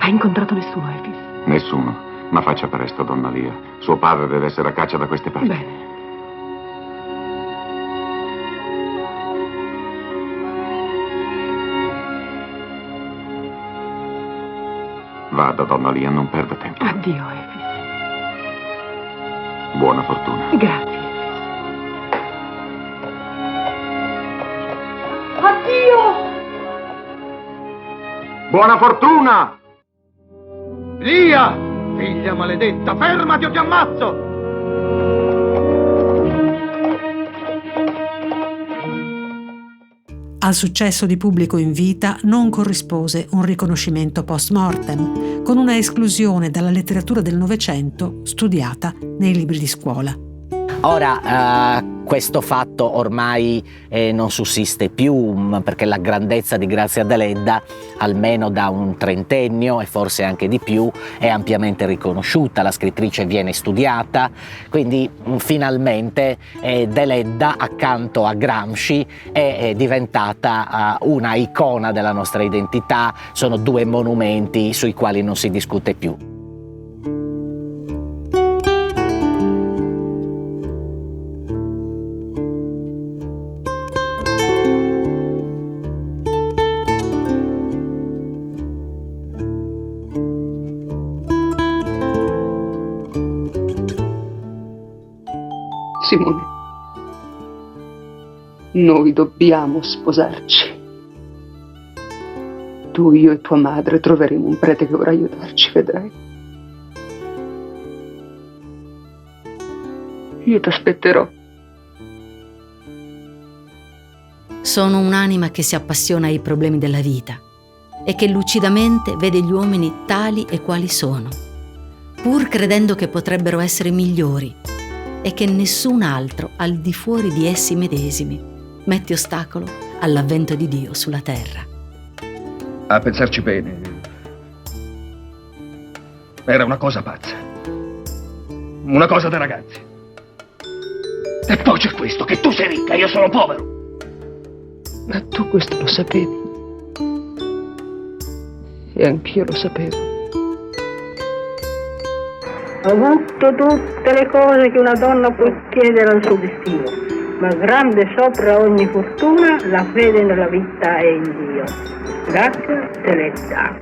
Ha incontrato nessuno, Efix? Nessuno. Ma faccia presto, donna Lia. Suo padre deve essere a caccia da queste parti. Bene. Vada, donna Lia, non perda tempo. Addio, Efix. Buona fortuna. Grazie. Addio! Buona fortuna! Lia! Figlia maledetta, fermati o ti ammazzo! Al successo di Pubblico in vita non corrispose un riconoscimento post mortem, con una esclusione dalla letteratura del Novecento studiata nei libri di scuola. Ora, questo fatto ormai non sussiste più, perché la grandezza di Grazia Deledda, almeno da un trentennio e forse anche di più, è ampiamente riconosciuta, la scrittrice viene studiata, quindi finalmente Deledda, accanto a Gramsci, è diventata una icona della nostra identità, sono due monumenti sui quali non si discute più. Simone, noi dobbiamo sposarci. Tu, io e tua madre troveremo un prete che vorrà aiutarci, vedrai. Io ti aspetterò. Sono un'anima che si appassiona ai problemi della vita e che lucidamente vede gli uomini tali e quali sono, pur credendo che potrebbero essere migliori e che nessun altro al di fuori di essi medesimi mette ostacolo all'avvento di Dio sulla terra. A pensarci bene, era una cosa pazza, una cosa da ragazzi. E poi c'è questo, che tu sei ricca, io sono povero. Ma tu questo lo sapevi. E anch'io lo sapevo. Ho avuto tutte le cose che una donna può chiedere al suo destino, ma grande sopra ogni fortuna la fede nella vita e in Dio. Grazie, Deledda.